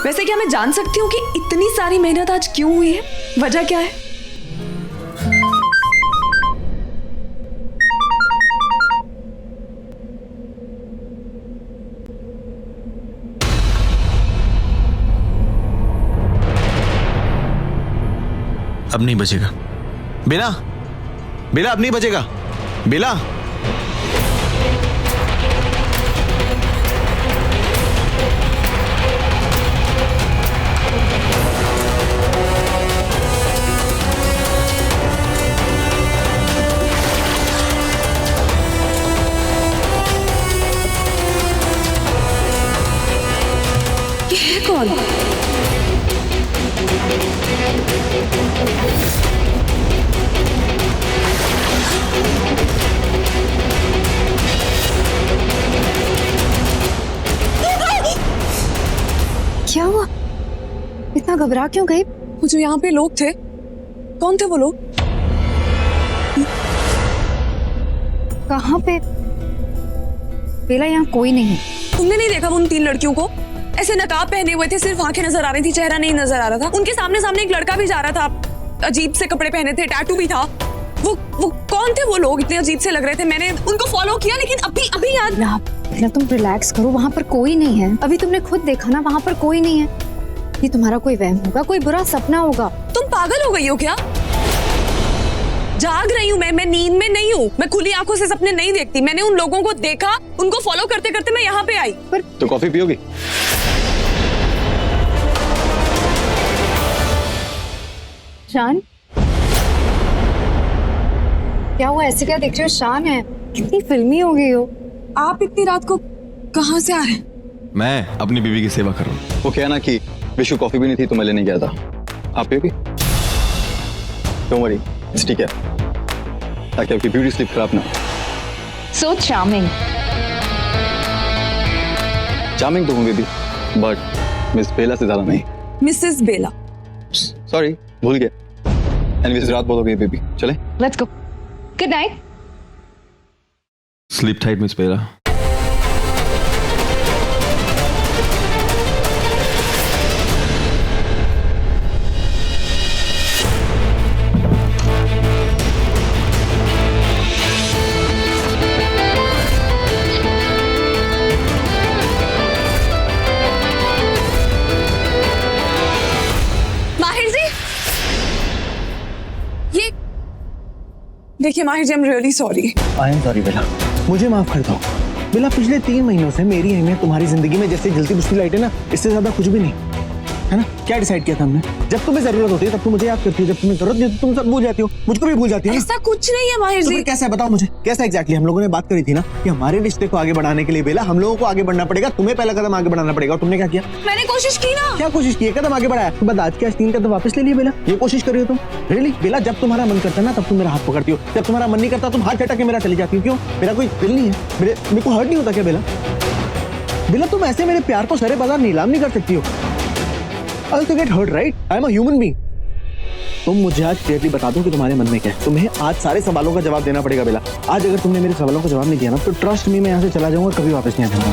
वैसे क्या मैं जान सकती हूँ कि इतनी सारी मेहनत आज क्यों हुई है? वजह क्या है? अब नहीं बचेगा बेला, बेला अब नहीं बचेगा बेला। ये है कौन? क्या हुआ? इतना घबरा क्यों गई? वो जो यहाँ पे लोग थे, कौन थे वो लोग? कहाँ पे? बेला, यहाँ कोई नहीं है। तुमने नहीं देखा उन 3 लड़कियों को? ऐसे नकाब पहने हुए थे, सिर्फ आंखें नजर आ रही थी, चेहरा नहीं नजर आ रहा था। उनके सामने सामने एक लड़का भी जा रहा था, अजीब से कपड़े पहने थे, टैटू भी था। वो कौन थे वो लोग? इतने अजीब से लग रहे थे। मैंने उनको फॉलो किया, लेकिन अभी याद। बेला, तुम रिलैक्स करो, वहाँ पर कोई नहीं है। अभी तुमने खुद देखा ना, वहाँ पर कोई नहीं है। ये तुम्हारा कोई वहम होगा, कोई बुरा सपना होगा। तुम पागल हो गई हो क्या? जाग रही हूँ मैं नींद में नहीं हूँ। मैं खुली आंखों से सपने नहीं देखती। मैंने उन लोगों को देखा, उनको फॉलो करते करते मैं यहाँ पे आई। पर तो कॉफी पियोगी? शान, क्या हुआ? ऐसे क्या देख रहे हो? शान है, कितनी फिल्मी हो गई हो। आप इतनी रात को कहाँ से आ रहे हैं? मैं अपनी बीवी की सेवा कर रहा हूँ। वो क्या ना कि विशु कॉफी भी नहीं थी तो मैं लेने गया था। आप पियोगी? डोंट वरी, इट्स ठीक है, ताकि आपकी ब्यूटी स्लीप खराब ना हो। सो चार्मिंग। चार्मिंग तो होंगे भी, बट मिस बेला से ज्यादा नहीं। मिसेस बेला। सॉरी, भूल गया। एनीवेज, रात बहुत हो गई बेबी, चले? Let's go. Good night. Sleep tight miss Bela. देखिए Mahir ji, I am really sorry. I am sorry Bela, मुझे माफ कर दो। बेला, पिछले 3 महीनों से मेरी अहमियत तुम्हारी जिंदगी में जैसे जलती बुझती लाइट है ना, इससे ज्यादा कुछ भी नहीं है ना। क्या डिसाइड किया था हमने? जब तुम्हें जरूरत होती है तब तुम मुझे याद करती हो, जब तुम्हें जरूरत नहीं होती तुम सब भूल जाती हो, मुझको भी भूल जाती हो। ऐसा कुछ नहीं है माहिर तो जी। फिर कैसा है बताओ मुझे, कैसा एग्जैक्टली? हम लोगों ने बात करी थी ना कि हमारे रिश्ते को आगे बढ़ाने के लिए बेला हम लोगों को आगे बढ़ना पड़ेगा, तुम्हें पहला कदम आगे बढ़ाना पड़ेगा। और तुमने क्या किया? मैंने कोशिश की ना। क्या कोशिश की? कदम आगे बढ़ाया, तो बाद आज के 3 कदम वापस ले लिए बेला। ये कोशिश कर रही हो तुम? रियली बेला, जब तुम्हारा मन करता है ना तब तुम मेरा हाथ पकड़ती हो, जब तुम्हारा मन नहीं करता तुम हाथ हटा के मेरा चली जाती हो। क्यों? मेरा कोई दिल नहीं है? मेरे को हर्ट नहीं होता क्या बेला? बेला, तुम ऐसे मेरे प्यार को सरे बाजार नीलाम नहीं कर सकती हो। I'll also get hurt, right? I am a human being. तुम मुझे आज क्लियरली बता दो कि तुम्हारे मन में क्या है। तुम्हें आज सारे सवालों का जवाब देना पड़ेगा बेला। आज अगर तुमने मेरे सवालों का जवाब नहीं दिया ना तो ट्रस्ट मी, मैं यहाँ से चला जाऊंगा, कभी वापस नहीं आऊंगा।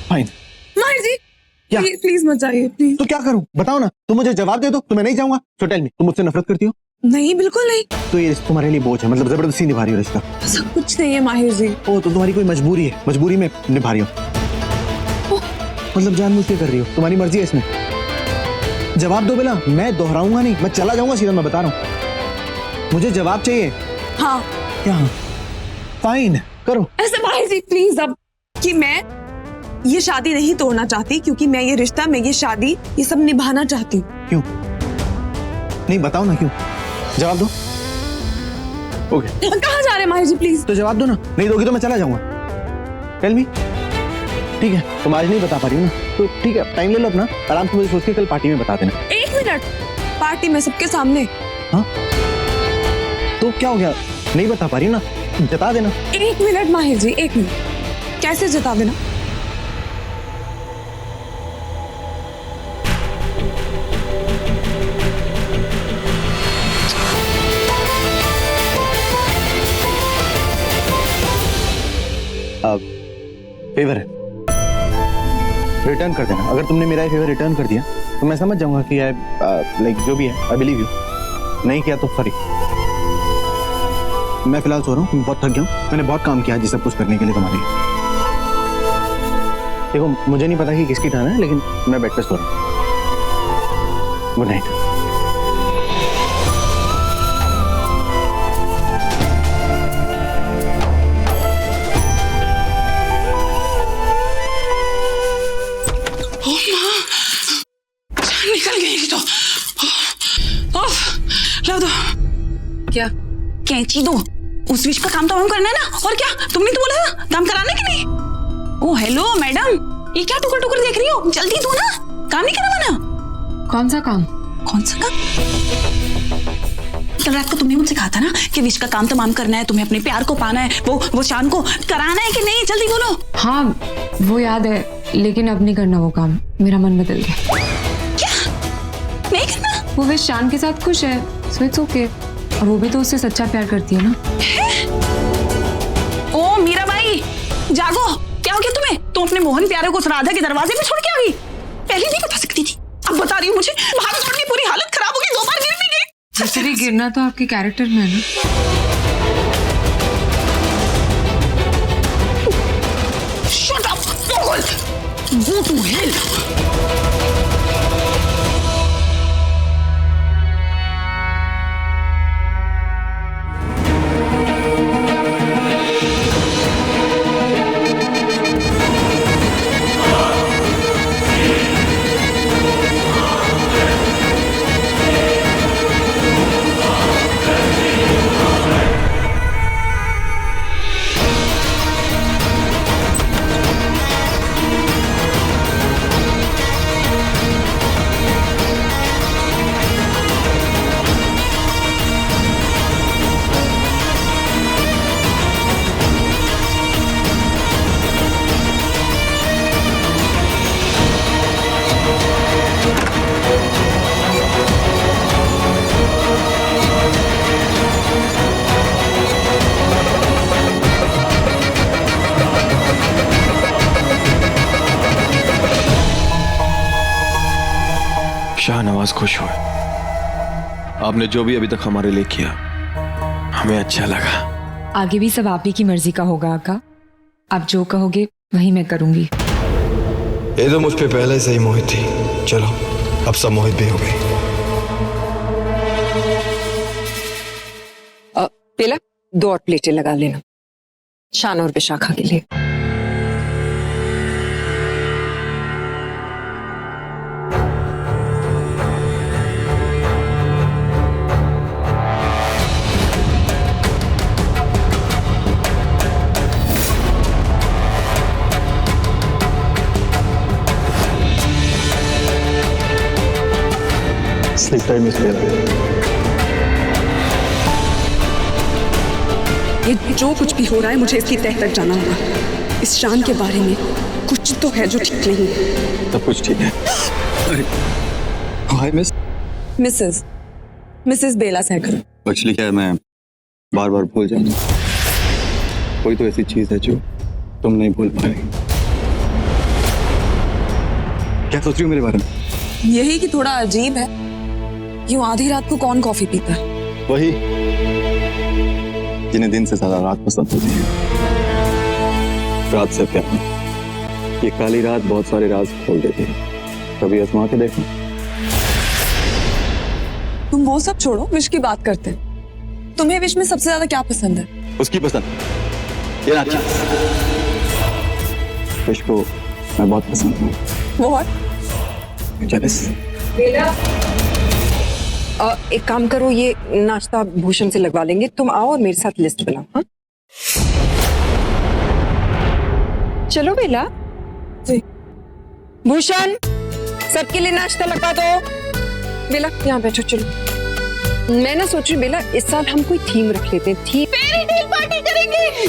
फाइन। माहिर जी, क्या? प्लीज मत जाइए, प्लीज। तो क्या करूं बताओ ना? तुम मुझे जवाब दे दो तो मैं नहीं जाऊंगा। So tell me, तुम मुझसे नफरत करती हो? नहीं, बिल्कुल नहीं। तो ये रिश्ता तुम्हारे लिए बोझ है, मतलब जबरदस्ती निभा रही हो रिश्ता? ऐसा कुछ नहीं है माहिर जी। ओ, तो तुम्हारी कोई मजबूरी है, मजबूरी में निभा रही हो, मतलब जानबूझ के कर रही हो, तुम्हारी मर्जी है इसमें। जवाब दो बेला, मैं दोहराऊंगा नहीं, मैं चला जाऊंगा सीधा, मैं बता रहा हूँ। मुझे जवाब चाहिए। हाँ। क्या? फाइन, करो। ऐसे माहिर जी प्लीज, अब कि मैं ये शादी नहीं तोड़ना चाहती, क्योंकि मैं ये रिश्ता, मैं ये शादी, ये सब निभाना चाहती हूँ। क्यों? नहीं बताओ ना क्यों? जवाब दो। ओके। कहाँ जा रहे हैं माहिर जी? प्लीज तो जवाब दो ना, नहीं दोगी तो मैं चला जाऊंगा। Tell me. ठीक है, तुम आज नहीं बता पा रही हो ना, तो ठीक है, टाइम ले लो अपना, आराम से मुझे सोच के कल पार्टी में बता देना। 1 मिनट, पार्टी में सबके सामने? हाँ, तो क्या हो गया? नहीं बता पा रही ना, जता देना। 1 मिनट माहिर जी, 1 मिनट। कैसे जता देना? फेवर है। रिटर्न कर देना। अगर तुमने मेरा फेवर रिटर्न कर दिया तो मैं समझ जाऊंगा कि लाइक जो भी है आई बिलीव यू। नहीं किया तो सॉरी। मैं फिलहाल सो रहा हूँ, बहुत थक गया हूँ। मैंने बहुत काम किया है जी सब कुछ करने के लिए तुम्हारे लिए। देखो मुझे नहीं पता कि किसकी टर्न है, लेकिन मैं बेड पे सो रहा हूँ। Good night. निकल गई तो ला दो। क्या? कैंची दो। उस विश का काम तो हम करना है ना, और क्या? तुमने तो बोला था काम कराने के लिए। ओ हेलो मैडम, ये क्या टुकर टुकर देख रही हो? जल्दी दो ना, काम नहीं करवाना। कौन सा काम? कौन सा काम? कल रात को तुमने मुझसे कहा था ना कि विश का काम तमाम करना है, तुम्हें अपने प्यार को पाना है, वो शान को कराना है कि नहीं? जल्दी बोलो। हाँ वो याद है, लेकिन अब नहीं करना वो काम। मेरा मन बदल गया। नहीं करना? वो विश शान के साथ खुश है, सो इट्स ओके। और वो भी तो उससे सच्चा प्यार करती है ना। ओ मीरा भाई जागो, क्या हो गया तुम्हें? तुम अपने मोहन प्यारे को उस राधा के दरवाजे में छोड़ के आ गई। पहले नहीं बता सकती थी, अब बता रही हूँ। मुझे भाग दौड़ की पूरी हालत खराब हो गई, 2 बार गिर भी गई। जैसे गिरना तो आपके कैरेक्टर में है ना। Shut up, Paul! Go to hell! Shahnawaz खुश हुए। आपने जो भी अभी तक हमारे लिए किया हमें अच्छा लगा। आगे भी सब आप ही की मर्जी का होगा आका। आप जो कहोगे वही मैं करूंगी। ये तो मुझ पे पहले से ही मोहित थी। चलो अब सब मोहित भी हो गई। बेला 2 और प्लेटें लगा लेना, शान और विशाखा के लिए। स्लीप टाइम मिस ले रहा ये जो कुछ भी हो रहा है, मुझे इसकी तह तक जाना होगा। इस शान के बारे में कुछ तो है जो ठीक नहीं है। सब कुछ ठीक है। अरे हाय मिसेस बेला सहगल। एक्चुअली क्या है, मैं बार बार भूल जाता हूँ। कोई तो ऐसी चीज है जो तुम नहीं भूल पा रही। क्या सोच रही हो मेरे बारे में? यही कि थोड़ा अजीब है, यूं आधी रात को कौन कॉफी पीता है? वही जिन्हें दिन से ज्यादा रात पसंद होती है। रात से प्यार। ये काली रात बहुत सारे राज खोल देती है। कभी आजमा के देखो। तुम वो सब छोड़ो, विश की बात करते हैं। तुम्हें विश में सबसे ज्यादा क्या पसंद है? उसकी पसंद ये ना चीज। विश को मैं बहुत पसंद हूँ। वो जेलस। एक काम करो, ये नाश्ता भूषण से लगवा लेंगे। तुम आओ और मेरे साथ लिस्ट बनाओ। हाँ चलो बेला। जी। भूषण सबके लिए नाश्ता लगा दो। बेला यहाँ बैठो। चलो मैं ना सोच रही बेला, इस साल हम कोई थीम रख लेते हैं। थीम फेरी टेल पार्टी करेंगे।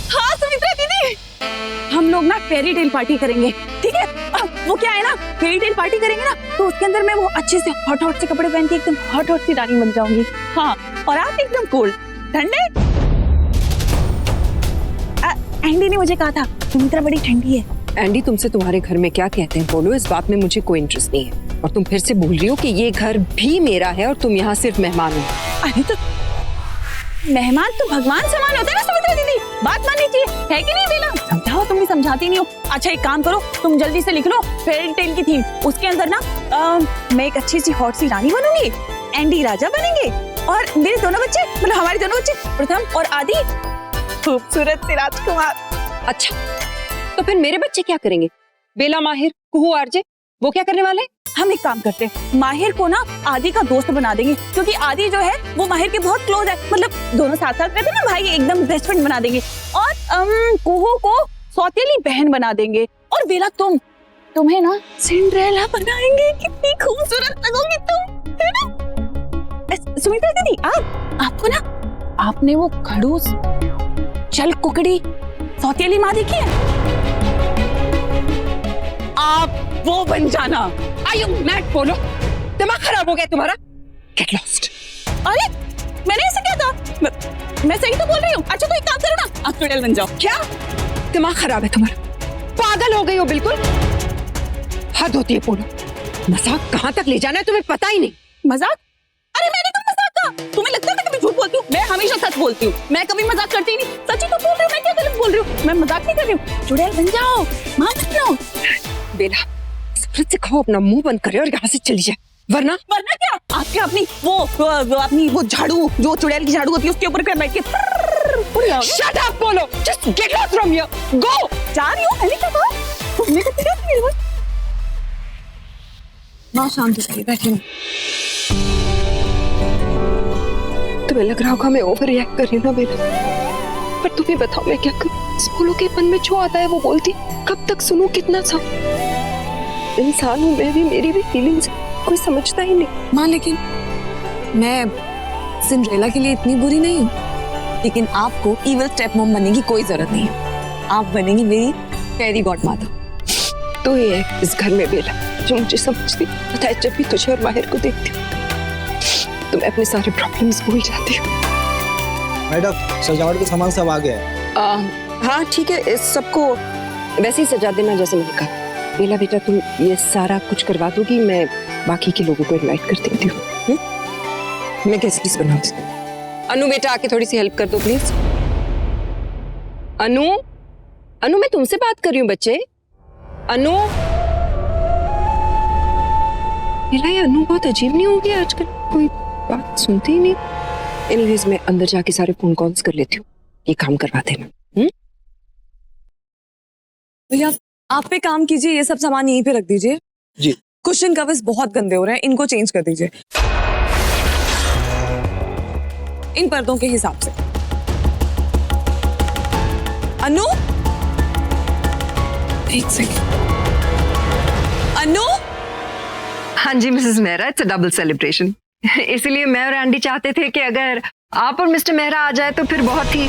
हाँ सुमित्रा दीदी, हम लोग ना फेरी टेल पार्टी करेंगे, ठीक है? वो क्या है ना, फेरी टेल पार्टी करेंगे ना, तो उसके अंदर मैं वो अच्छे से हॉट हॉट से कपड़े पहन के एकदम हॉट हॉट सी रानी बन जाऊंगी। हाँ, और आप एकदम कोल्ड ठंडे। एंडी ने मुझे कहा था सुमित्रा बड़ी ठंडी है, एंडी तुमसे तुम्हारे घर में क्या कहते हैं बोलो, इस बात में मुझे कोई इंटरेस्ट नहीं है। और तुम फिर से भूल रही हो कि ये घर भी मेरा है और तुम यहाँ सिर्फ मेहमान हो। अरे तो मेहमान तो भगवान समान होते हैं ना सुमित्रा दीदी, बात माननी चाहिए, है कि नहीं बेला? समझाओ, तुम भी समझाती नहीं हो। अच्छा एक काम करो, तुम जल्दी से लिख लो फेयरी टेल की थीम। उसके अंदर ना मैं एक अच्छी सी हॉट सी रानी बनूंगी, एंडी राजा बनेंगे और मेरे दोनों बच्चे, मतलब हमारे दोनों बच्चे प्रथम और आदि खूबसूरत से राजकुमार। अच्छा तो फिर मेरे बच्चे क्या करेंगे? बेला, माहिर, कुहू, आरजे, वो क्या करने वाले? हम एक काम करते हैं, माहिर को ना आदि का दोस्त बना देंगे, क्योंकि आदि जो है वो माहिर के बहुत क्लोज है, मतलब दोनों साथ साथ रहते हैं ना भाई, एकदम बेस्ट फ्रेंड बना देंगे। और कुहू को सौतेली बहन बना देंगे। और बेला तुम्हें ना सिंड्रेला बनाएंगे, कितनी खूबसूरत लगोगी तुम, है ना? सुमित्रा दीदी आपको ना, आपने वो खड़ूस चल कुकड़ी सौतेली माँ देखी है? आप वो बन जाना। Are you mad, बोलो? दिमाग खराब हो गया तुम्हारा? Get lost. अरे मैंने ऐसे क्या था? मैं सही तो बोल रही हूँ। अच्छा तो एक काम करो ना, आप चुड़ैल बन जाओ। क्या दिमाग खराब है तुम्हारा? पागल हो गई हो बिल्कुल? हद होती है बोलो। मजाक कहाँ तक ले जाना है तुम्हें पता ही नहीं। मजाक? अरे मैंने कब मजाक कहा? तुम्हें लगता है मैं कभी झूठ बोलती हूँ? मैं हमेशा सच बोलती हूँ, मैं कभी मजाक करती ही नहीं। सच ही तो बोल रही हूँ, मैं क्या गलत बोल रही हूँ? मैं मजाक नहीं कर रही हूँ। चुड़ैल बन जाओ, मां बन जाओ। बेला सब्र से खाओ, अपना मुंह बंद करे और यहाँ से चली जाए, वरना क्या आपके अपनी अपनी वो झाड़ू, जो चुड़ैल की झाड़ू होती है, उसके ऊपर कर बैठ के Shut up, बोलो। Just get lost from here. Go. जा रही हूँ, मैंने क्या कहा? तुमने कुछ नहीं किया मेरे पास। माँ शांत हो जाइए, बैठिए। तुम्हें लग रहा होगा मैं ओवर रिएक्ट कर रही हूँ ना बेटा, पर तुम्हें बताओ मैं क्या करूँ? बोलो के मन में जो आता है वो बोलती, कब तक सुनूं, कितना सा इंसान हूँ मैं भी, मेरी भी फीलिंग्स कोई समझता ही नहीं। माँ लेकिन मैं सिंड्रेला के लिए इतनी बुरी नहीं हूँ, लेकिन आपको इविल स्टेप मॉम बनने की कोई जरूरत नहीं है। आप बनेंगी मेरी फेरी गॉडमदर। तो ये है इस घर में बेला जो मुझे समझती, पता है जब भी तुझे और माहिर को देखती हूँ तो मैं अपने सारे प्रॉब्लम्स भूल जाती हूँ। मैडम सजावट का सामान सब आ गया है। हाँ ठीक है, इस सबको वैसे ही सजा देना जैसे मैंने कहा। बेला बेटा तुम ये सारा कुछ करवा दोगी, मैं बाकी के लोगों को इनवाइट कर देती हूँ। मैं कैसे चीज बनाऊँ? अनु बेटा आके थोड़ी सी हेल्प कर दो प्लीज। अनु मैं तुमसे बात कर रही हूँ बच्चे। अनु बेला, ये अनु बहुत अजीब नहीं हो गया आजकल, कोई बात सुनती ही नहीं। एनीवेज मैं अंदर जाके सारे फोन कॉल्स कर लेती हूँ, ये काम करवा देना। भैया आप पे काम कीजिए, ये सब सामान यहीं पे रख दीजिए जी। कुशन कवर्स बहुत गंदे हो रहे हैं, इनको चेंज कर दीजिए इन पर्दों के हिसाब से। अनु एक सेकंड। अनु। हाँ जी Mrs Mehra, it's a double celebration. इसलिए मैं और एंडी चाहते थे कि अगर आप और मिस्टर मेहरा आ जाए तो फिर बहुत ही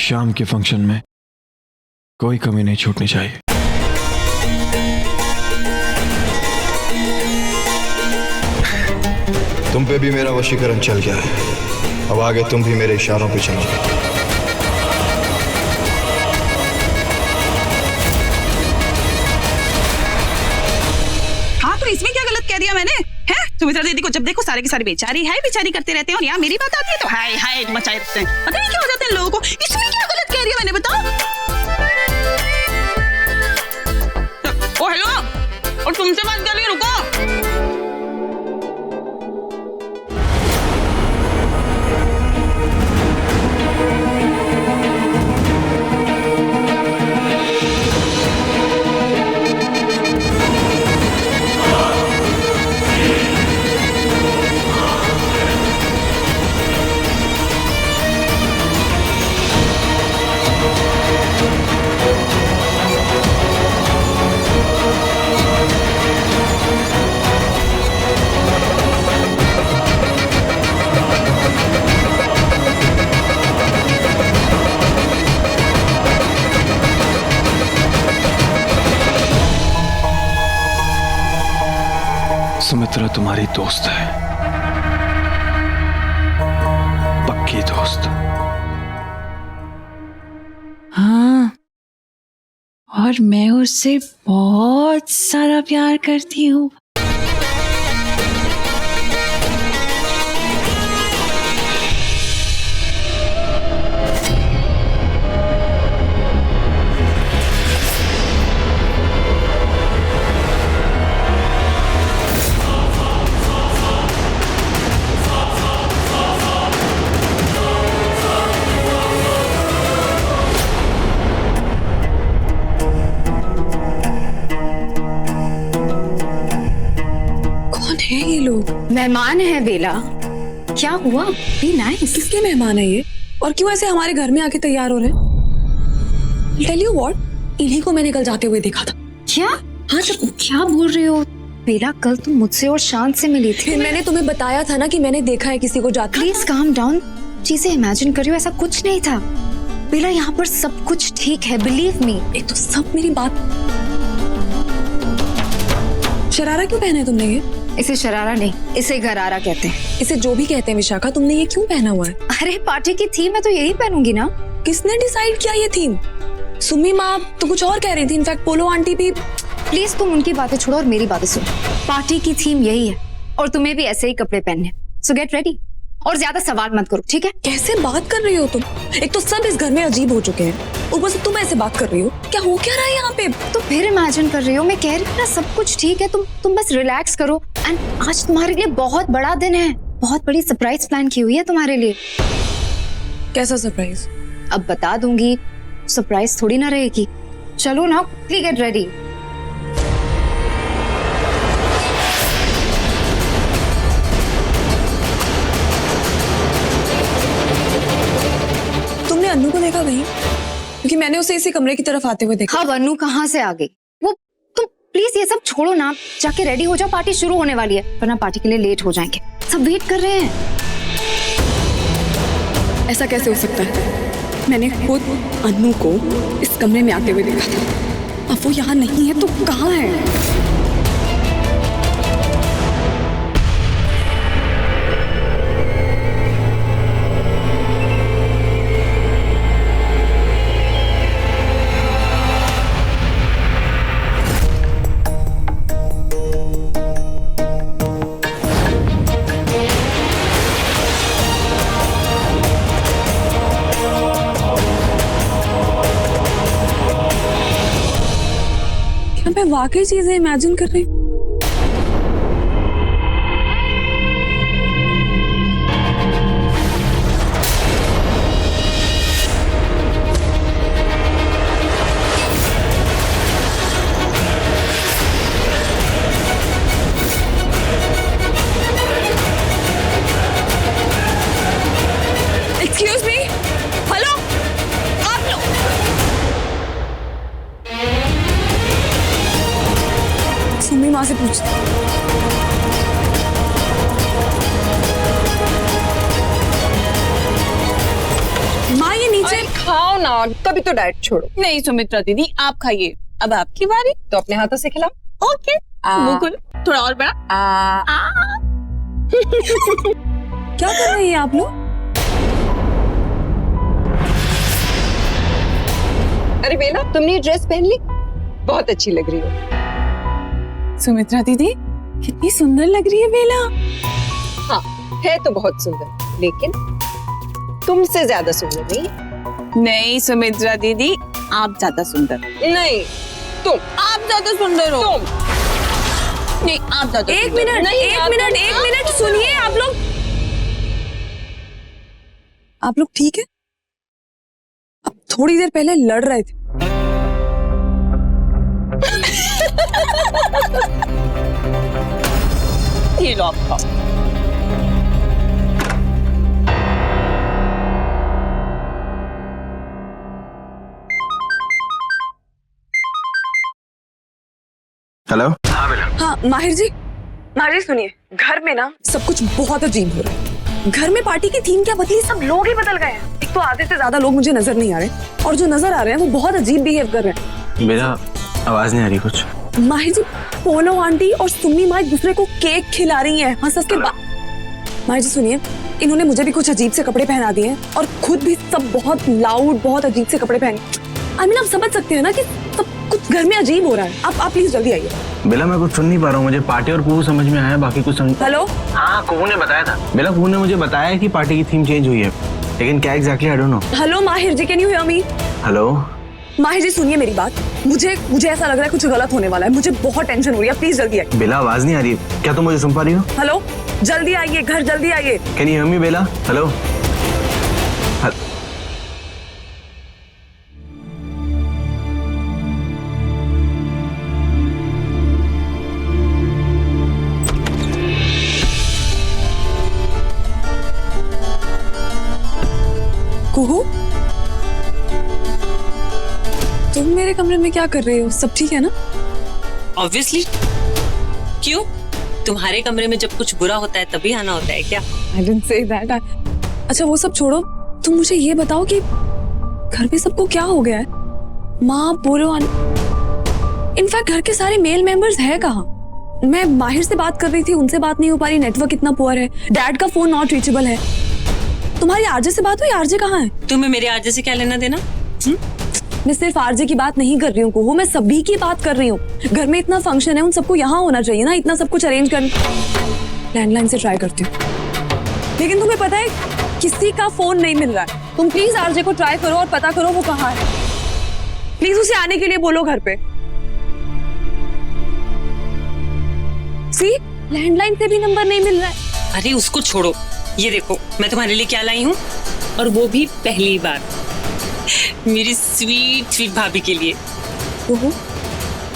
शाम के फंक्शन में कोई कमी नहीं छूटनी चाहिए। तुम पे भी मेरा वशीकरण चल गया है, अब आगे तुम भी मेरे इशारों पे चलोगे। हाँ तो इसमें क्या गलत कह दिया मैंने? है सुमित्रा दीदी को जब देखो सारे की सारी बेचारी है बेचारी करते रहते हैं, और यहाँ मेरी बात आती है तो हाय हाय मचाए रखते हैं। पता नहीं क्या हो जाता है लोगों को। इसमें क्या गलत कह दिया मैंने, बताओ? ओ हेलो, और तुमसे बात कर रही हूँ, रुको। सुमित्रा तुम्हारी दोस्त है, पक्की दोस्त। हाँ, और मैं उससे बहुत सारा प्यार करती हूँ। है ये लोग? मेहमान है बेला। क्या हुआ? Be nice. किसके मेहमान है ये और क्यों ऐसे हमारे घर में आके तैयार हो रहे हैं? टेल यू व्हाट, इन्हीं को मैंने कल जाते हुए देखा था। क्या? हाँ, जब क्या बोल रहे हो बेला? कल तुम मुझसे और शांत से मिली थी। फिर मैंने तुम्हें बताया था ना कि मैंने देखा है किसी को जाते। Please calm down. चीजें इमेजिन कर रही हो, ऐसा कुछ नहीं था बेला। यहाँ पर सब कुछ ठीक है, बिलीव मी। एक तो सब मेरी बात। शरारा क्यों पहना है तुमने ये? इसे शरारा नहीं, इसे गरारा कहते हैं। इसे जो भी कहते हैं विशाखा, तुमने ये क्यों पहना हुआ है? अरे पार्टी की थीम है तो यही पहनूंगी ना। किसने डिसाइड किया ये थीम? सुमी माँ तो कुछ और कह रही थी, इनफैक्ट पोलो आंटी भी। प्लीज तुम उनकी बातें छोड़ो और मेरी बातें सुनो। पार्टी की थीम यही है और तुम्हें भी ऐसे ही कपड़े पहनने। सो गेट रेडी और ज्यादा सवाल मत करो, ठीक है? कैसे बात कर रही हो तुम? एक तो सब इस घर में अजीब हो चुके हैं, ऊपर से तुम ऐसे बात कर रही हो। क्या हो क्या रहा है यहाँ पे? तो फिर इमेजिन कर रही हो? मैं कह रही हूँ ना, सब कुछ ठीक है। तुम बस रिलैक्स करो। एंड आज तुम्हारे लिए बहुत बड़ा दिन है। बहुत बड़ी सरप्राइज प्लान की हुई है तुम्हारे लिए। कैसा सरप्राइज? अब बता दूंगी, सरप्राइज थोड़ी ना रहेगी। चलो ना, प्लीज गेट रेडी। तुमने अन्नू को देखा कहीं? क्योंकि मैंने उसे इसी कमरे की तरफ आते हुए देखा। हाँ, अन्नू कहाँ से आ गई? वो तुम प्लीज ये सब छोड़ो ना, जाके रेडी हो जाओ। पार्टी शुरू होने वाली है, वरना पार्टी के लिए लेट हो जाएंगे। सब वेट कर रहे हैं। ऐसा कैसे हो सकता है? मैंने खुद अन्नू को इस कमरे में आते हुए देखा था। अब वो यहाँ नहीं है तो कहाँ है? मैं वाकई चीजें इमेजिन कर रही हूँ। एक्सक्यूज मी, हेलो आप लोग। सुमी माँ से पूछती। माँ ये नीचे खाओ ना, कभी तो डाइट छोड़ो। नहीं सुमित्रा दीदी, आप खाइए। अब आपकी बारी, तो अपने हाथों से खिलाओ। ओके। मुकुल थोड़ा और बड़ा। क्या कर रही है आप लोग? अरे बेला, तुमने ये ड्रेस पहन ली, बहुत अच्छी लग रही हो। सुमित्रा दीदी कितनी सुंदर लग रही है बेला। हाँ, है तो बहुत सुंदर, लेकिन तुमसे ज्यादा सुंदर नहीं। नहीं सुमित्रा दीदी, आप ज्यादा सुंदर। नहीं, तुम। आप ज्यादा सुंदर हो। तुम। नहीं, आप ज्यादा। एक मिनट सुनिए। आप लोग ठीक है? अब थोड़ी देर पहले लड़ रहे थे। ये लो आप खाओ। हेलो। हाँ माहिर जी सुनिए, घर में ना सब कुछ बहुत अजीब हो रहा है। घर में पार्टी की थीम क्या बदली, सब लोग ही बदल गए हैं। एक तो आधे से ज्यादा लोग मुझे नजर नहीं आ रहे और जो नजर आ रहे हैं वो बहुत अजीब बिहेव कर रहे हैं। मेरा आवाज नहीं आ रही कुछ। माहिर जी, पोलो आंटी और सुम्मी माँ एक दूसरे को केक खिला रही हैं हंस हंस के। माहिर जी सुनिए, इन्होंने मुझे भी कुछ अजीब से कपड़े पहना दिए हैं और खुद भी सब बहुत लाउड, बहुत अजीब से कपड़े पहने। आप समझ सकते हैं ना कि सब कुछ घर में अजीब हो रहा है। आप प्लीज जल्दी आइए। बेला मैं कुछ सुन नहीं पा रहा हूँ, मुझे पार्टी और कुहू समझ में आया, बाकी कुछ समझ। हेलो, हाँ कुहू ने बताया था। बेला कुहू ने मुझे बताया है कि पार्टी की थीम चेंज हुई है, लेकिन क्या exactly I don't know. Hello Mahir ji, can you hear me? Hello Mahir ji सुनिए मेरी बात, मुझे ऐसा लग रहा है कुछ गलत होने वाला है। मुझे बहुत टेंशन हो रही है, प्लीज जल्दी आइए। बेला आवाज नहीं आ रही है क्या? तुम मुझे सुन पा रही हो? हेलो, जल्दी आइए घर, जल्दी आइए। Can you hear me Bela? Hello Kuhu, तुम मेरे कमरे में क्या कर रहे हो? सब ठीक है ना? ऑब्वियसली। क्यों? तुम्हारे कमरे में जब कुछ बुरा होता है तभी आना होता है क्या? I didn't say that. अच्छा वो सब छोड़ो, तुम मुझे ये बताओ कि घर पे सबको क्या हो गया है? माँ, बोलो, इनफैक्ट घर के सारे मेल मेंबर्स है कहाँ? मैं माहिर से बात कर रही थी, उनसे बात नहीं हो पा रही, नेटवर्क इतना पुअर है, डैड का फोन नॉट रीचेबल है। तुम्हारी आरजे से बात हुई? आरजे कहाँ है? तुम्हें मेरे आरजे से क्या लेना देना? मैं सिर्फ आरजे की बात नहीं कर रही हूँ, मैं सभी की बात कर रही हूँ। घर में इतना फंक्शन है, उन सबको यहाँ होना चाहिए ना, इतना सब कुछ अरेंज कर। लैंडलाइन से ट्राई करती हूँ, लेकिन तुम्हें पता है किसी का फोन नहीं मिल रहा है। तुम प्लीज आरजे को ट्राई करो और पता करो वो कहाँ है। प्लीज उसे आने के लिए बोलो घर पे। सी, लैंडलाइन से भी नंबर नहीं मिल रहा है। अरे उसको छोड़ो, ये देखो मैं तुम्हारे लिए क्या लाई हूँ, और वो भी पहली बार मेरी स्वीट स्वीट भाभी के लिए। कुहू,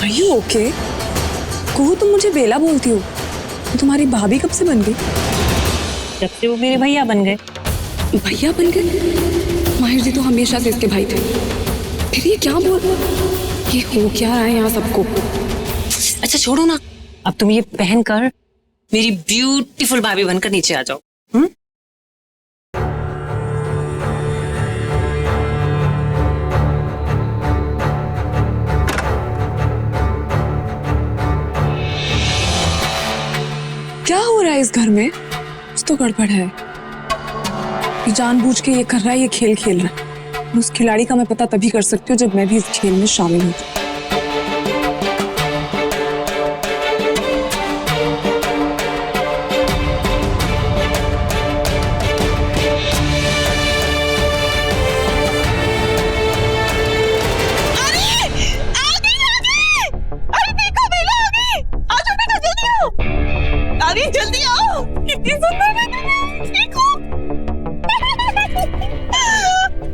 are you okay? कुहू, तुम मुझे बेला बोलती हो, तुम्हारी भाभी कब से बन गई? जब से वो मेरे भैया बन गए। भैया बन गए? माहिर जी तो हमेशा से इसके भाई थे। फिर ये क्या बोल, ये हो क्या रहा है यहाँ सबको? अच्छा छोड़ो ना, अब तुम ये पहन कर मेरी ब्यूटीफुल भाभी बनकर नीचे आ जाओ। क्या हो रहा है इस घर में? कुछ तो गड़बड़ है। ये जानबूझ के ये कर रहा है, ये खेल खेल रहा है। उस खिलाड़ी का मैं पता तभी कर सकती हूँ जब मैं भी इस खेल में शामिल हूँ। जल्दी आओ, कितनी सुंदर लग रही है, देखो।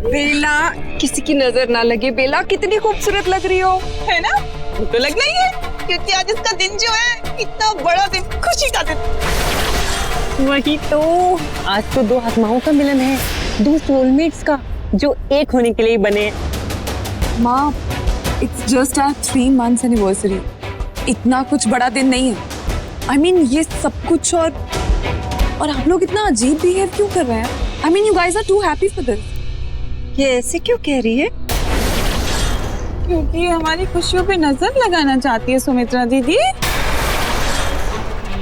बेला, किसी की नजर ना लगे, बेला कितनी खूबसूरत लग रही हो, है ना? तो लगना ही है, क्योंकि आज इसका दिन जो है इतना बड़ा दिन, खुशी का दिन। वही तो, आज तो दो आत्माओं का मिलन है, दो सोलमेट्स का, जो एक होने के लिए बने। माँ, it's just our 3 months anniversary, इतना कुछ बड़ा दिन नहीं है। I mean, ये सब कुछ और आप लोग इतना अजीब बिहेव क्यों कर रहे हैं? I mean, you guys are too happy for this. ये ऐसे क्यों कह रही है? क्योंकि ये हमारी खुशियों पे नजर लगाना चाहती है सुमित्रा दीदी।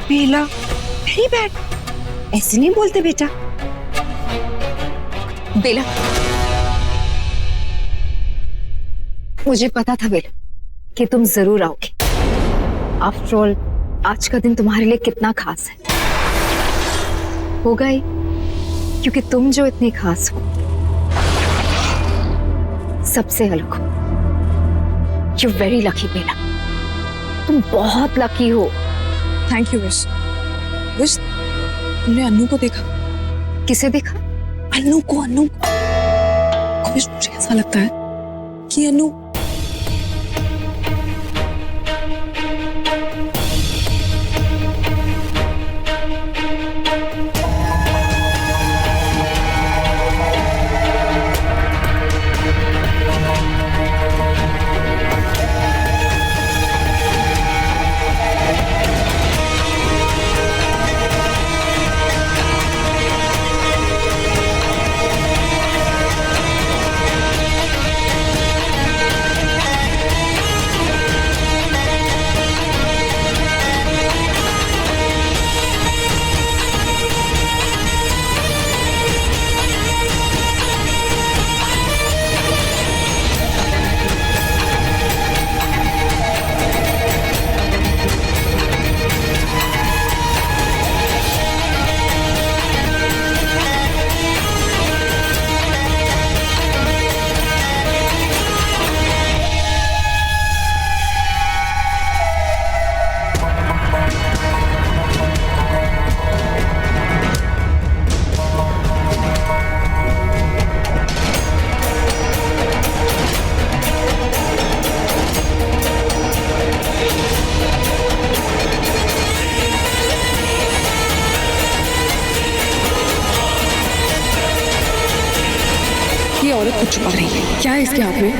बेला, वेरी बैड, ऐसे नहीं बोलते बेटा। बेला, मुझे पता था बेला कि तुम जरूर आओगे। आफ्टर ऑल आज का दिन तुम्हारे लिए कितना खास है। होगा ही, क्योंकि तुम जो इतनी खास हो, सबसे अलग हो। यू वेरी लकी बेला, तुम बहुत लकी हो। Thank you wish. विश, तुमने अन्नू को देखा? किसे देखा? अन्नू को। विश, मुझे ऐसा लगता है कि अन्नू क्या है इसके हाथ में?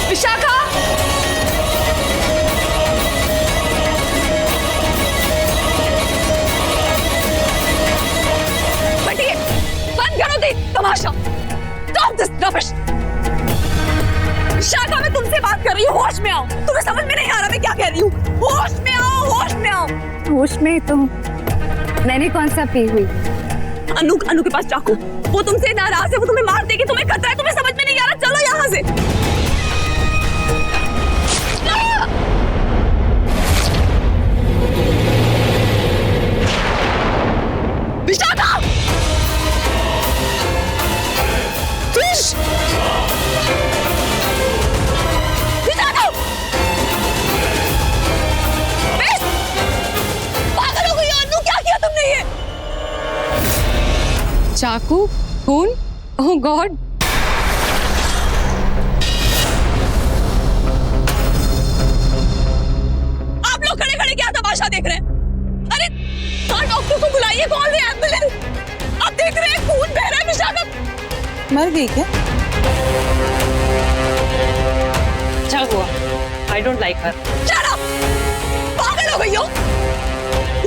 विशाखा! बटिए, बंद करो दी तमाशा। Stop this rubbish! विशाखा, मैं तुमसे बात कर रही हूँ, होश में आओ। तुम्हें समझ में नहीं आ रहा मैं क्या कह रही हूँ? होश में आओ, होश में आओ। होश में तुम? मैंने कौन सा पी हुई? अनु के पास चाकू। वो तुमसे नाराज है, वो तुम्हें मार देगी, तुम्हें खतरा है, तुम्हें समझ में नहीं आ रहा। चलो यहाँ से। विशाखा! फिश! विशाखा! फिश! पागल हो गई हो अनु, क्या किया तुमने ये? चाकू? खून? ओह गॉड! आप लोग खड़े खड़े क्या तमाशा देख रहे हैं? अरे डॉक्टर को बुलाइए, कॉल द एम्बुलेंस। आप देख रहे हैं खून बह रहा है। विशाखा मर गई क्या? क्या हुआ? I don't like her. Shut up! पागल हो गई हो?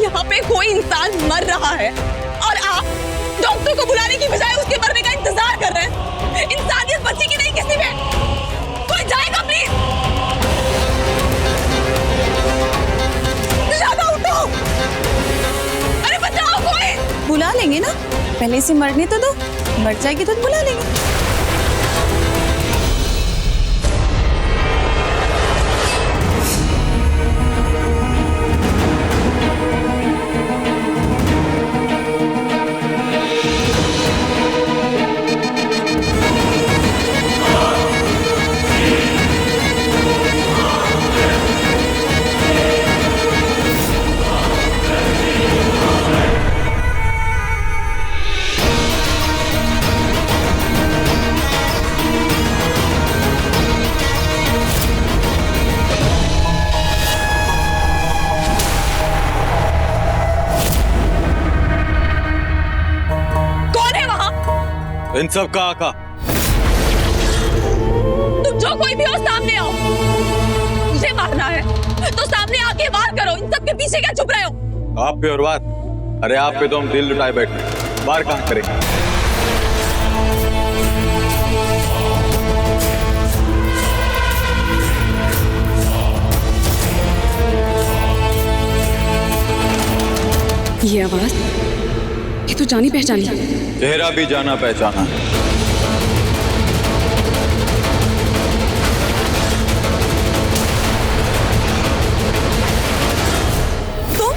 यहाँ पे कोई इंसान मर रहा है और आप डॉक्टर को बुलाने की बजाय उसके मरने का इंतजार कर रहे हैं। इंसानियत बची की नहीं किसी में? कोई जाएगा प्लीज? विशाखा उठो! अरे बचाओ कोई! बुला लेंगे ना, पहले से मरने तो दो, मर जाएगी तो बुला लेंगे। इन सब का आका। तुम जो कोई भी हो सामने आओ। मुझे मारना है तो सामने आके वार करो। इन सब के पीछे क्या छुप रहे हो? आप पे और वार? अरे आप पे तो हम दिल लुटाए बैठे, वार कहाँ करेंगे? ये आवाज, ये तो जानी पहचानी। चेहरा भी जाना पहचाना। तुम?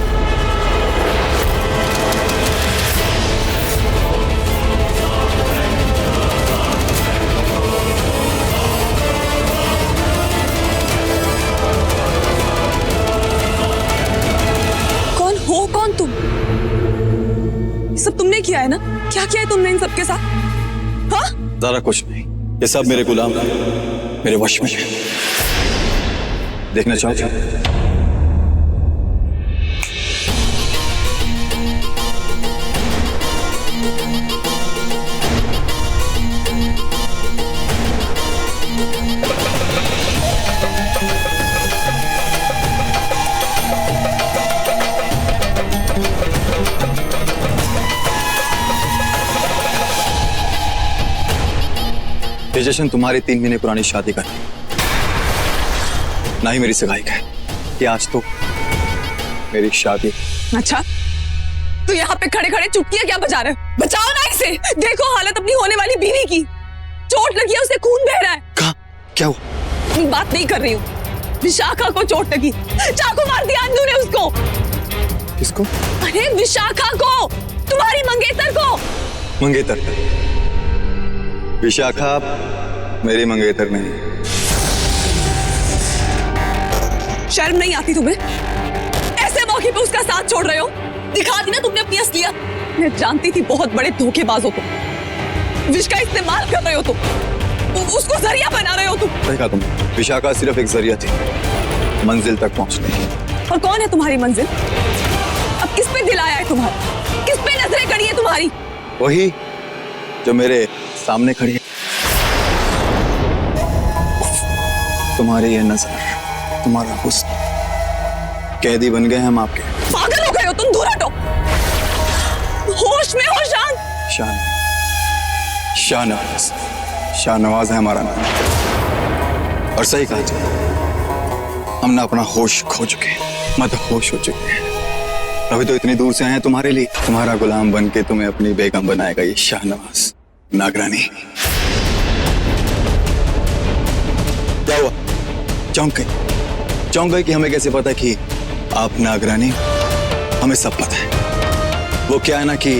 कौन हो? कौन तुम? सब तुमने किया है ना? क्या किया है तुमने इन सबके साथ? हाँ? ज़्यादा कुछ नहीं, ये सब मेरे गुलाम हैं, मेरे वश में है। देखना चाहोगे? ये जश्न तुम्हारी 3 महीने पुरानी शादी का है, ना ही मेरी सगाई का है। ये आज तो मेरी शादी। अच्छा, तो यहाँ पे खड़े खड़े चुटकियां क्या बजा रहे हो? बचाओ ना इसे। देखो हालत अपनी होने वाली बीवी की, चोट लगी है, उसे खून बह रहा है। कहाँ? क्या हुआ? अपनी बात नहीं कर रही हूँ। विशाखा को चोट लगी, चाकू मार दिया अंजू ने उसको। किसको? अरे विशाखा को, तुम्हारी मंगेतर को। मंगेतर? विशाखा मेरी मंगेतर नहीं। शर्म नहीं आती तुम्हें? ऐसे मौके पे उसका साथ छोड़ रहे हो? दिखा दी ना तुमने अपनी असलियत। मैं जानती थी बहुत बड़े धोखेबाज हो तुम। विश का इस्तेमाल कर रहे हो तुम, उसको जरिया बना रहे हो तुम। सही कहा तुमने, विशाखा सिर्फ एक जरिया थी मंजिल तक पहुंचने की। और कौन है तुम्हारी मंजिल? अब किस पे दिल आया है तुम्हारा? किस पे नजरें कड़ी है तुम्हारी? वही जो मेरे सामने खड़ी है। तुम्हारी ये नजर, तुम्हारा हुस्न, कैदी बन गए हम आपके। पागल हो गए हो तुम, दूर हटो। होश में हो शान। शाहनवाज, शाहनवाज है हमारा नाम। और सही कहा तुमने, हम ना अपना होश खो चुके हैं, मदहोश हो चुके हैं। अभी तो इतनी दूर से आए हैं तुम्हारे लिए। तुम्हारा गुलाम बन के तुम्हें अपनी बेगम बनाएगा ये शाहनवाज। नागरानी, क्या हुआ? चौंक गए कि हमें कैसे पता कि आप नागरानी? हमें सब पता है। वो क्या है ना कि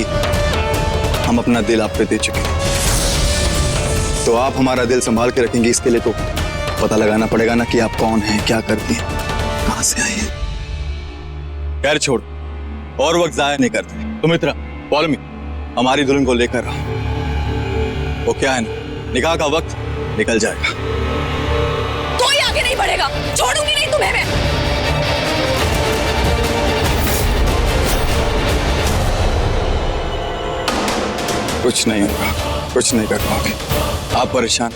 हम अपना दिल आप पे दे चुके हैं, तो आप हमारा दिल संभाल के रखेंगे। इसके लिए तो पता लगाना पड़ेगा ना कि आप कौन हैं, क्या करती हैं, कहां से आए हैं। खैर छोड़, और वक्त जाया नहीं करते। तुम इतना फॉलो मी, हमारी दुल्हन को लेकर आओ। वो क्या है ना, निकाह का वक्त निकल जाएगा। कोई आगे नहीं बढ़ेगा, छोड़ूंगी नहीं तुम्हें मैं। कुछ नहीं होगा, कुछ नहीं कर पाओगे। आप परेशान,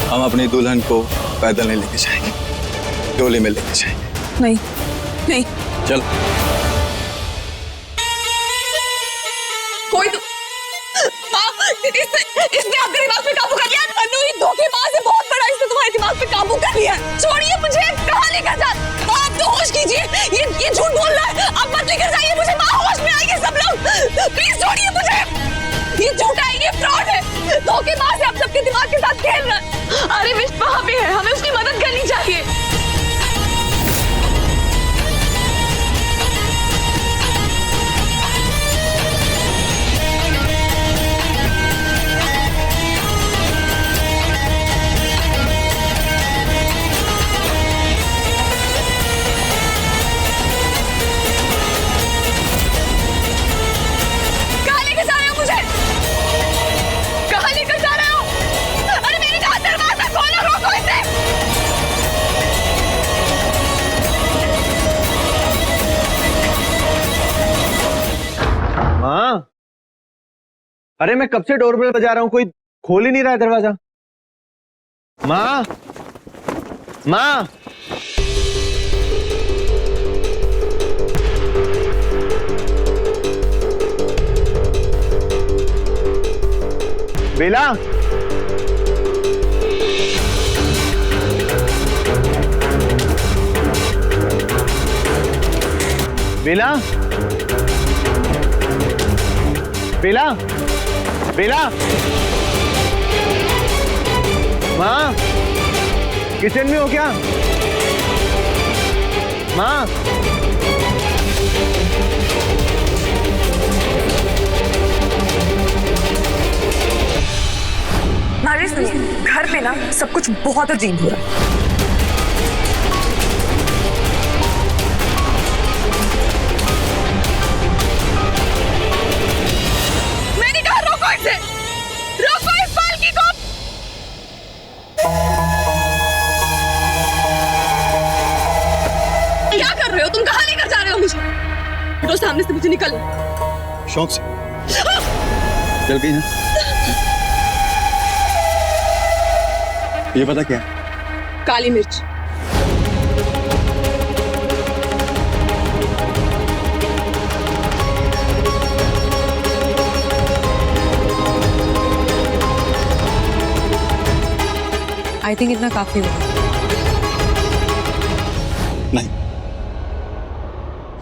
हम अपनी दुल्हन को पैदल नहीं लेके जाएंगे, डोली में लेके जाएंगे। नहीं नहीं, चलो। कोई तो इसने आपके दिमाग पे काबू कर लिया। अनु ये धोखेबाज है बहुत बड़ा, इसने तुम्हारे दिमाग पे काबू कर लिया। छोड़िए मुझे, कहाँ लेकर जा? आप तो होश कीजिए, ये झूठ बोल रहा है। आप मत लेकर जाइए मुझे, माँ होश में आइए सब लोग। प्लीज छोड़िए मुझे, ये झूठा है, ये फ्रॉड है, धोखेबाज है, आप सबके दिमाग के साथ खेल रहा है। अरे विश वहाँ पे है, हमें उसकी मदद करनी चाहिए। माँ, अरे मैं कब से डोरबेल बजा रहा हूँ, कोई खोल ही नहीं रहा है दरवाजा। माँ, माँ, बेला, बेला, बेला, बेला, माँ, किचन में हो क्या? माँ, नारी सुनिए, घर पे ना सब कुछ बहुत अजीब हो रहा है। रोको इस पालकी को। क्या कर रहे हो तुम? कहाँ लेकर जा रहे हो मुझे? तो सामने से मुझे निकल। शौक से चल गई ना। ये पता क्या? काली मिर्च। आई थिंक इतना काफी होगा। नहीं,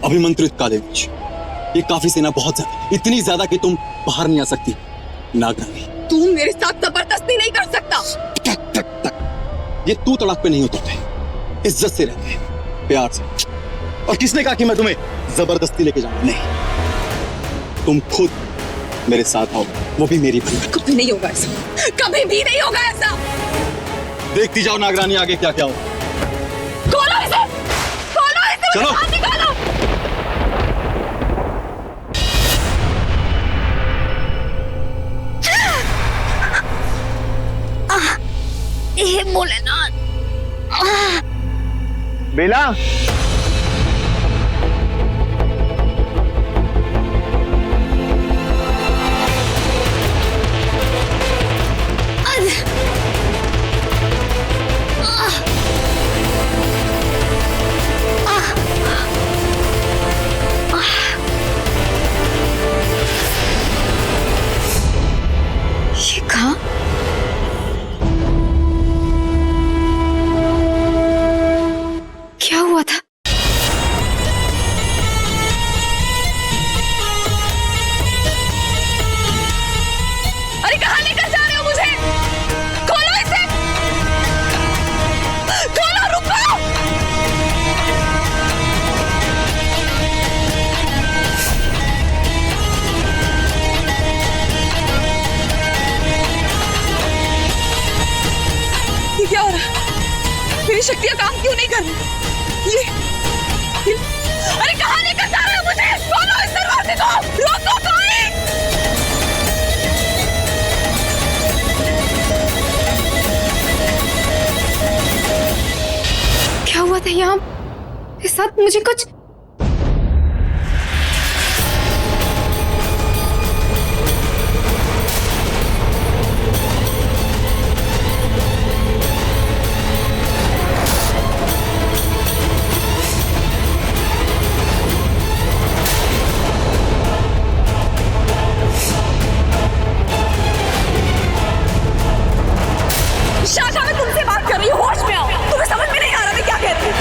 अभिमंत्रित काले मिर्च, ये काफी से ना बहुत ज्यादा, इतनी ज्यादा कि तुम बाहर नहीं आ सकती नागरानी। तुम मेरे साथ जबरदस्ती नहीं कर सकता। तक तक तक ये तू तड़क पे नहीं उतरते, इज्जत से रहते हैं, प्यार से। और किसने कहा कि मैं तुम्हें जबरदस्ती लेके जाऊंगा? नहीं, तुम खुद मेरे साथ आओ, वो भी मेरी परिवार। कभी नहीं होगा ऐसा, कभी भी नहीं होगा ऐसा। देखती जाओ नागरानी आगे क्या क्या हो। खोलो इसे, खोलो इसे, चलो। बाहर निकालो। हे भोलेनाथ। बेला ये कहाँ? क्या हुआ था? अरे कहाँ लेकर जा रहे हो मुझे? खोलो इसे! खोलो, रुको! ये क्या हो रहा है? मेरी शक्तियां काम क्यों नहीं कर रही? ये अरे कहाँ लेकर जा रहे हो मुझे? खोलो इस दरवाजे को! रोको कोई! क्या हुआ था यहाँ? इस साथ मुझे कुछ शाखा, मैं तुमसे बात कर रही हूँ, होश में आओ। तुम्हें समझ में नहीं आ रहा मैं क्या कह रही हूँ?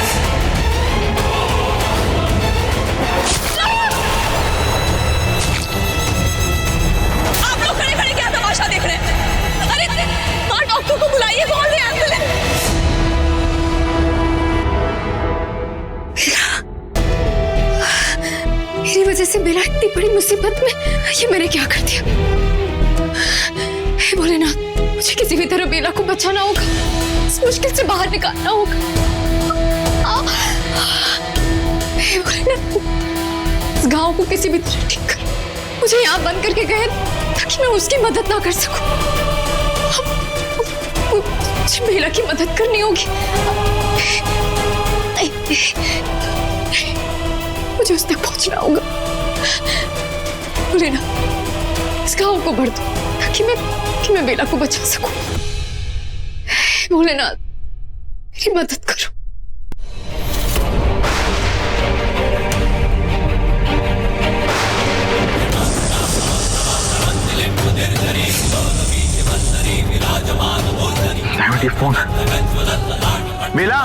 आप लोग खड़े खड़े क्या तमाशा देख रहे हैं? अरे हाँ, डॉक्टर को बुलाइए, कॉल दे एम्बुलेंस। मेरी वजह से बेला इतनी बड़ी मुसीबत में, ये मैंने क्या कर दिया? हे भोलेनाथ, मुझे किसी भी तरह बेला को बचाना होगा, इस मुश्किल से बाहर निकालना होगा। हे भोलेनाथ, इस गांव को किसी भी तरह ठीक कर, मुझे यहाँ बंद करके गए ताकि मैं उसकी मदद ना कर सकूं। मुझे बेला की मदद करनी होगी। मुझे उस तक पहुंचना होगा। भोलेनाथ, इस गांव को भर दो ताकि मैं बेला को बचा सकूं। भोलेनाथ, मेरी मदद करो। फोन बेला